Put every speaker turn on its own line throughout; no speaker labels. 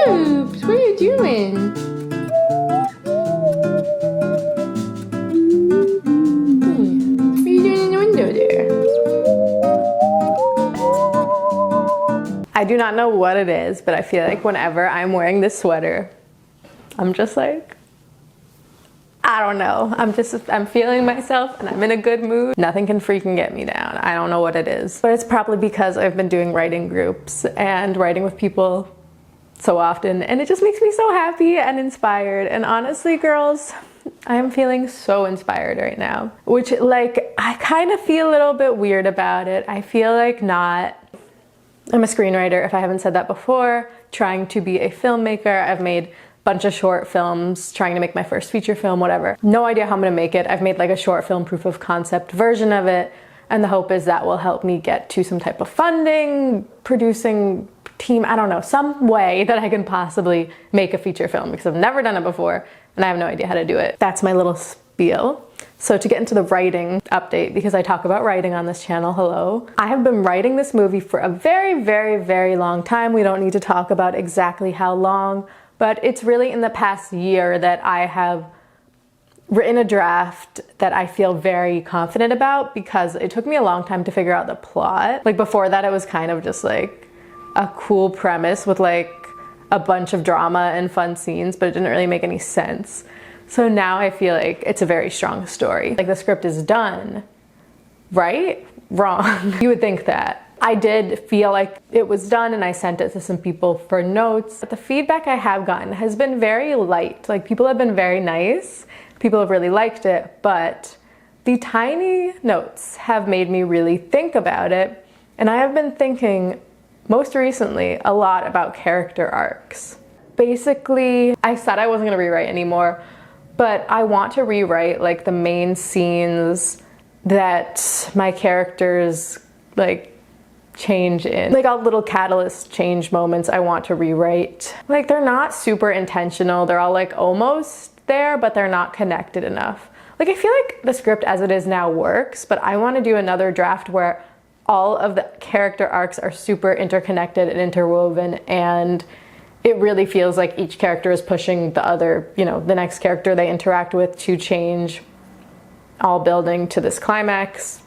Oops, what are you doing? What are you doing in the window there? I do not know what it is, but I feel like whenever I'm wearing this sweater, I'm just like, I don't know. I'm feeling myself and I'm in a good mood. Nothing can freaking get me down. I don't know what it is. But it's probably because I've been doing writing groups and writing with people so often, and it just makes me so happy and inspired. And honestly, girls, I'm feeling so inspired right now, which, like, I kind of feel a little bit weird about it. I feel like not. I'm a screenwriter, if I haven't said that before, trying to be a filmmaker. I've made a bunch of short films, trying to make my first feature film, whatever. No idea how I'm gonna make it. I've made like a short film proof of concept version of it, and the hope is that will help me get to some type of funding, producing team, I don't know, some way that I can possibly make a feature film, because I've never done it before and I have no idea how to do it. That's my little spiel. So to get into the writing update, because I talk about writing on this channel, hello. I have been writing this movie for a very, very, very long time. We don't need to talk about exactly how long, but it's really in the past year that I have written a draft that I feel very confident about, because it took me a long time to figure out the plot. Like before that, it was kind of just like a cool premise with like a bunch of drama and fun scenes, but it didn't really make any sense. So now I feel like it's a very strong story. Like the script is done, right? Wrong. You would think that. I did feel like it was done and I sent it to some people for notes. But the feedback I have gotten has been very light. Like people have been very nice. People have really liked it, but the tiny notes have made me really think about it. And I have been thinking most recently a lot about character arcs. Basically, I said I wasn't gonna rewrite anymore, but I want to rewrite like the main scenes that my characters like change in. Like all little catalyst change moments I want to rewrite. Like they're not super intentional. They're all like almost there, but they're not connected enough. Like I feel like the script as it is now works, but I want to do another draft where all of the character arcs are super interconnected and interwoven, and it really feels like each character is pushing the other, you know, the next character they interact with to change, all building to this climax.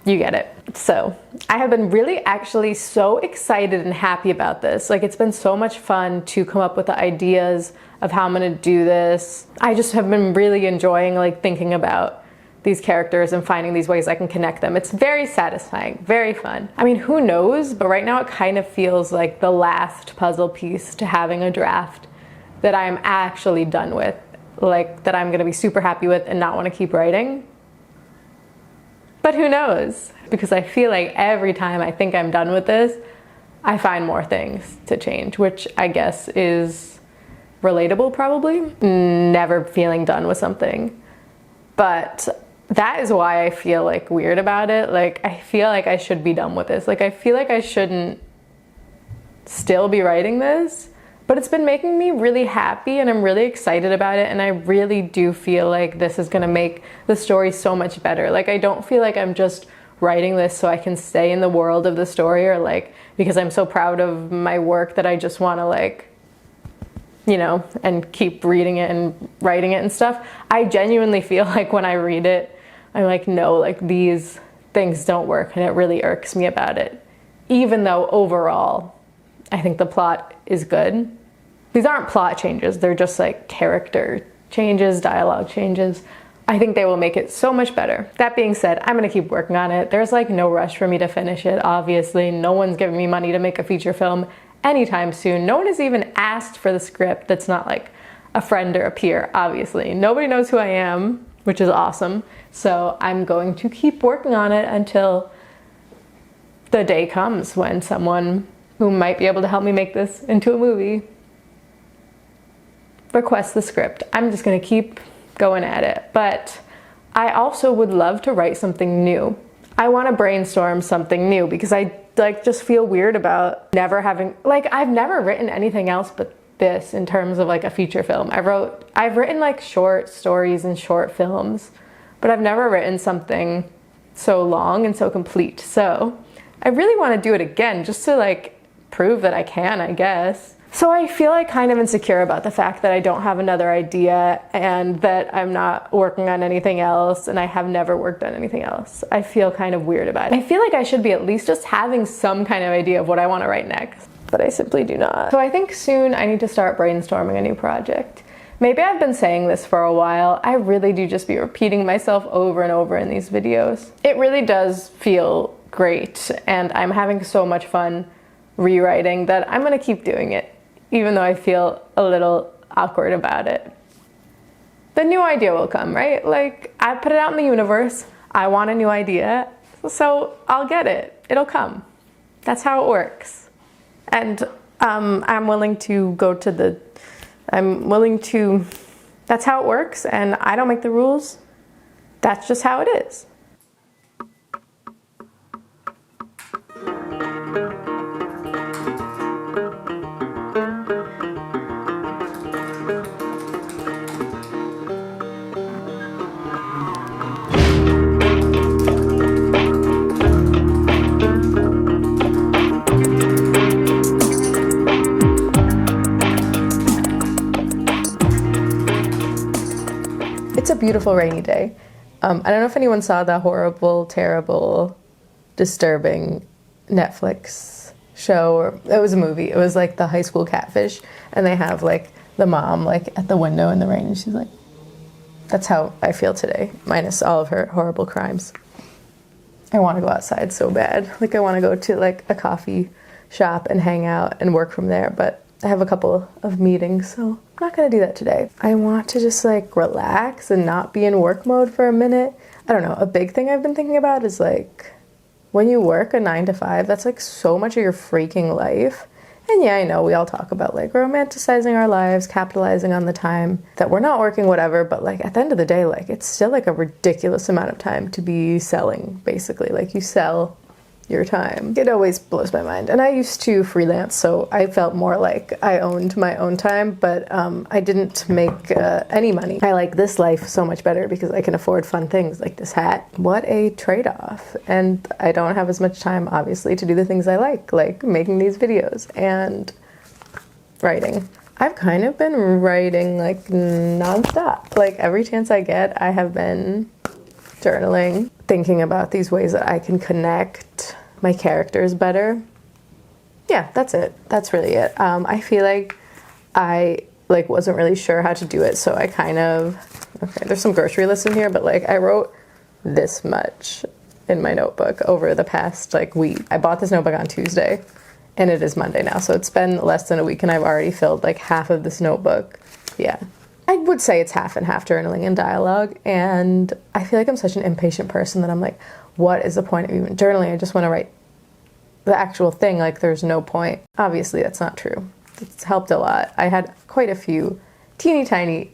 You get it. So I have been really actually so excited and happy about this. Like it's been so much fun to come up with the ideas of how I'm gonna do this. I just have been really enjoying like thinking about these characters and finding these ways I can connect them. It's very satisfying, very fun. I mean, who knows, but right now it kind of feels like the last puzzle piece to having a draft that I'm actually done with, like that I'm gonna be super happy with and not wanna keep writing. But who knows? Because I feel like every time I think I'm done with this, I find more things to change, which I guess is relatable probably. Never feeling done with something. But that is why I feel like weird about it. Like I feel like I should be done with this. Like I feel like I shouldn't still be writing this, but it's been making me really happy and I'm really excited about it, and I really do feel like this is gonna make the story so much better. Like I don't feel like I'm just writing this so I can stay in the world of the story, or like because I'm so proud of my work that I just wanna like, you know, and keep reading it and writing it and stuff. I genuinely feel like when I read it, I'm like, no, like these things don't work, and it really irks me about it. Even though overall, I think the plot is good. These aren't plot changes, they're just like character changes, dialogue changes. I think they will make it so much better. That being said, I'm gonna keep working on it. There's like no rush for me to finish it, obviously. No one's giving me money to make a feature film anytime soon. No one has even asked for the script that's not like a friend or a peer, obviously. Nobody knows who I am, which is awesome. So I'm going to keep working on it until the day comes when someone who might be able to help me make this into a movie requests the script. I'm just gonna keep going at it. But I also would love to write something new. I want to brainstorm something new because I like just feel weird about never having, like I've never written anything else but this in terms of like a feature film. I've written like short stories and short films, but I've never written something so long and so complete. So I really want to do it again just to like prove that I can, I guess. So I feel like kind of insecure about the fact that I don't have another idea and that I'm not working on anything else and I have never worked on anything else. I feel kind of weird about it. I feel like I should be at least just having some kind of idea of what I want to write next, but I simply do not. So I think soon I need to start brainstorming a new project. Maybe I've been saying this for a while. I really do just be repeating myself over and over in these videos. It really does feel great and I'm having so much fun rewriting that I'm gonna keep doing it, even though I feel a little awkward about it. The new idea will come, right? Like, I put it out in the universe, I want a new idea, so I'll get it. It'll come. That's how it works. And I'm willing to that's how it works, and I don't make the rules. That's just how it is. It's a beautiful rainy day. I don't know if anyone saw the horrible, terrible, disturbing Netflix show, or it was a movie. It was like the high school catfish, and they have like the mom like at the window in the rain, and she's like, that's how I feel today, minus all of her horrible crimes. I want to go outside so bad. Like I want to go to like a coffee shop and hang out and work from there, but I have a couple of meetings, so I'm not gonna do that today. I want to just like relax and not be in work mode for a minute. I don't know, a big thing I've been thinking about is like, when you work a 9 to 5, that's like so much of your freaking life. And yeah, I know we all talk about like romanticizing our lives, capitalizing on the time that we're not working, whatever, but like at the end of the day, like it's still like a ridiculous amount of time to be selling, basically. Like you sell your time. It always blows my mind. And I used to freelance, so I felt more like I owned my own time, but I didn't make any money. I like this life so much better because I can afford fun things like this hat. What a trade-off. And I don't have as much time, obviously, to do the things I like making these videos and writing. I've kind of been writing like nonstop. Like every chance I get, I have been journaling, thinking about these ways that I can connect my characters better. Yeah, that's it. That's really it. I feel like I wasn't really sure how to do it, so I kind of, okay, there's some grocery lists in here, but like I wrote this much in my notebook over the past like week. I bought this notebook on Tuesday and it is Monday now, so it's been less than a week and I've already filled like half of this notebook. Yeah. I would say it's half and half journaling and dialogue, and I feel like I'm such an impatient person that I'm like, what is the point of even journaling? I just want to write the actual thing, like there's no point. Obviously that's not true. It's helped a lot. I had quite a few teeny tiny,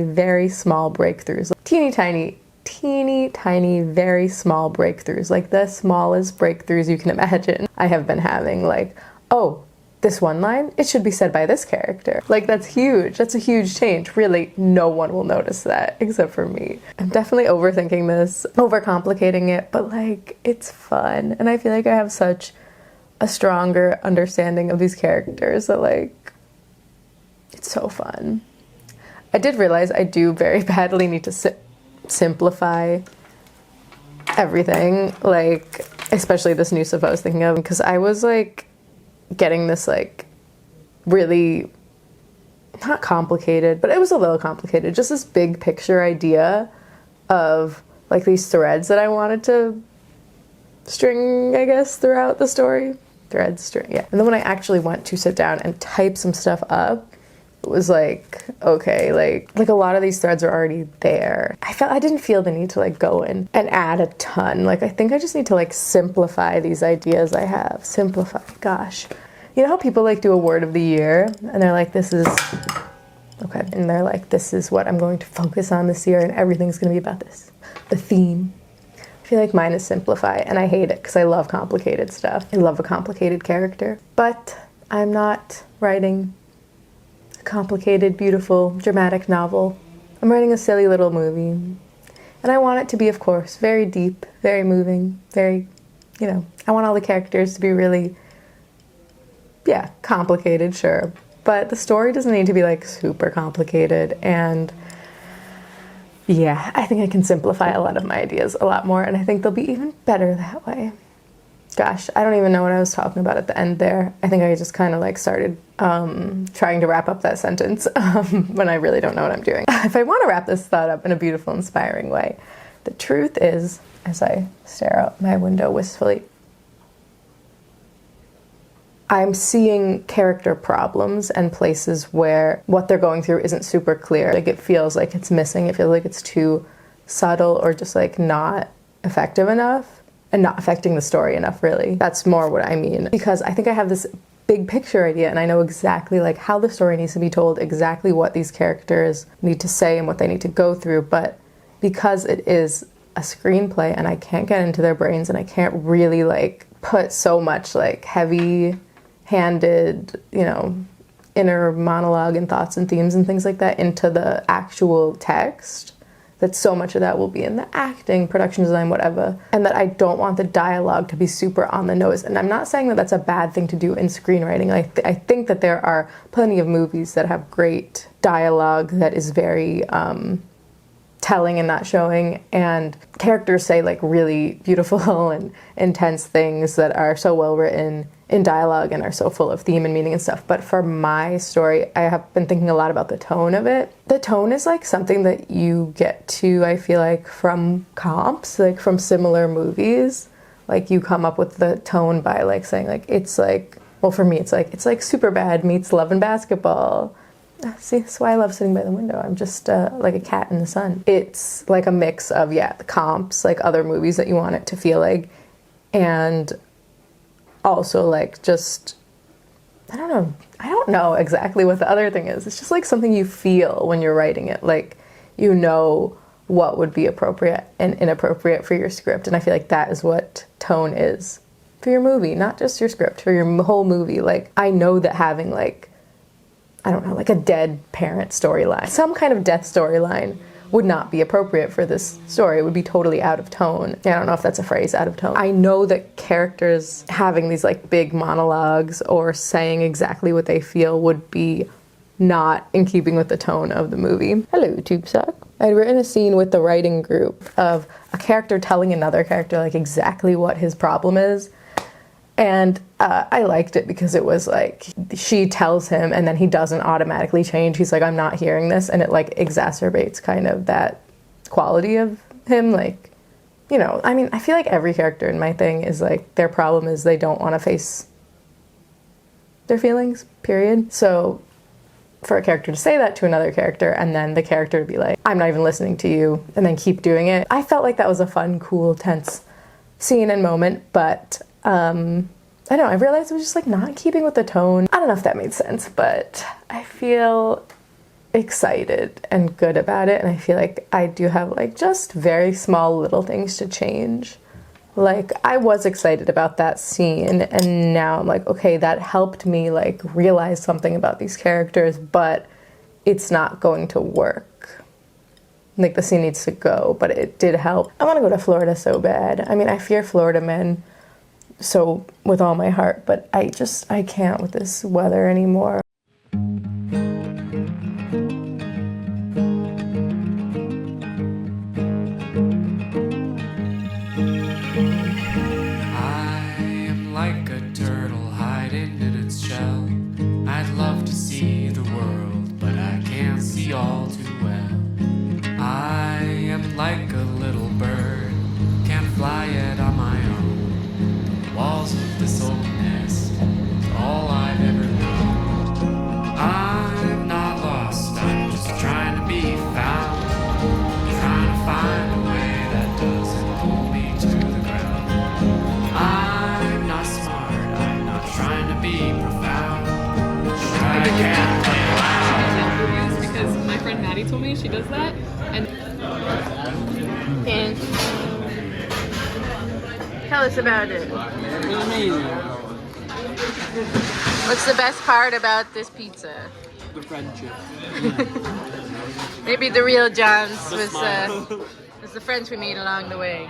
very small breakthroughs. Teeny tiny, very small breakthroughs, like the smallest breakthroughs you can imagine. I have been having like, oh, this one line, it should be said by this character. Like that's huge. That's a huge change. Really, no one will notice that except for me. I'm definitely overthinking this, overcomplicating it, but like it's fun. And I feel like I have such a stronger understanding of these characters that like, it's so fun. I did realize I do very badly need to simplify everything, like especially this new stuff I was thinking of, because I was like getting this like really not complicated, but it was a little complicated, just this big picture idea of like these threads that I wanted to string, I guess, throughout the story. Threads, string, yeah. And then when I actually went to sit down and type some stuff up, it was like, okay, like a lot of these threads are already there. I didn't feel the need to like go in and add a ton. Like I think I just need to like simplify these ideas I have. Simplify, gosh. You know how people like do a word of the year and they're like, this is, okay. And they're like, this is what I'm going to focus on this year and everything's gonna be about this. The theme. I feel like mine is simplify and I hate it because I love complicated stuff. I love a complicated character, but I'm not writing complicated, beautiful, dramatic novel. I'm writing a silly little movie. And I want it to be, of course, very deep, very moving, very, you know, I want all the characters to be really yeah, complicated, sure. But the story doesn't need to be like super complicated, and yeah, I think I can simplify a lot of my ideas a lot more, and I think they'll be even better that way. Gosh, I don't even know what I was talking about at the end there. I think I just kind of like started trying to wrap up that sentence when I really don't know what I'm doing. If I want to wrap this thought up in a beautiful, inspiring way, the truth is, as I stare out my window wistfully, I'm seeing character problems and places where what they're going through isn't super clear. Like it feels like it's missing. It feels like it's too subtle or just like not effective enough and not affecting the story enough, really. That's more what I mean. Because I think I have this big picture idea and I know exactly like how the story needs to be told, exactly what these characters need to say and what they need to go through. But because it is a screenplay and I can't get into their brains and I can't really like put so much like heavy handed, you know, inner monologue and thoughts and themes and things like that into the actual text, that so much of that will be in the acting, production design, whatever, and that I don't want the dialogue to be super on the nose. And I'm not saying that that's a bad thing to do in screenwriting. I think that there are plenty of movies that have great dialogue that is very telling and not showing, and characters say like really beautiful and intense things that are so well written in dialogue and are so full of theme and meaning and stuff. But for my story, I have been thinking a lot about the tone of it. The tone is like something that you get to, I feel like, from comps, like from similar movies. Like you come up with the tone by like saying like, it's like, well for me it's like Superbad meets Love and Basketball. See, that's why I love sitting by the window. I'm just like a cat in the sun. It's like a mix of, yeah, the comps, like other movies that you want it to feel like, and also like just, I don't know exactly what the other thing is. It's just like something you feel when you're writing it. Like, you know what would be appropriate and inappropriate for your script. And I feel like that is what tone is for your movie, not just your script, for your whole movie. Like, I know that having like, I don't know, like a dead parent storyline, some kind of death storyline would not be appropriate for this story. It would be totally out of tone. I don't know if that's a phrase, out of tone. I know that characters having these like big monologues or saying exactly what they feel would be not in keeping with the tone of the movie. Hello, TubeSuck. I'd written a scene with the writing group of a character telling another character like exactly what his problem is. And I liked it because it was like, she tells him and then he doesn't automatically change. He's like, I'm not hearing this. And it like exacerbates kind of that quality of him. Like, you know, I mean, I feel like every character in my thing is like, their problem is they don't want to face their feelings, period. So for a character to say that to another character and then the character to be like, I'm not even listening to you, and then keep doing it. I felt like that was a fun, cool, tense scene and moment, but I don't know, I realized it was just like not keeping with the tone. I don't know if that made sense, but I feel excited and good about it, and I feel like I do have like just very small little things to change. Like, I was excited about that scene, and now I'm like, okay, that helped me like realize something about these characters, but it's not going to work. Like, the scene needs to go, but it did help. I want to go to Florida so bad. I mean, I fear Florida men so with all my heart, but I can't with this weather anymore.
I am like a turtle hiding in its shell. I'd love to see the world, but I can't see all too well. I am like a little bird, can't fly yet on my own. Walls of this old nest is all I've ever known. I'm not lost, I'm just trying to be found. Trying to find a way that doesn't pull me to the ground. I'm not smart, I'm not trying to be profound. I can't play loud.
Because my friend Maddie told me she does that. And
Tell us about it.
Amazing.
What's the best part about this pizza?
The friendship.
Maybe the real John's
The
was
smile.
the friends we made along the way.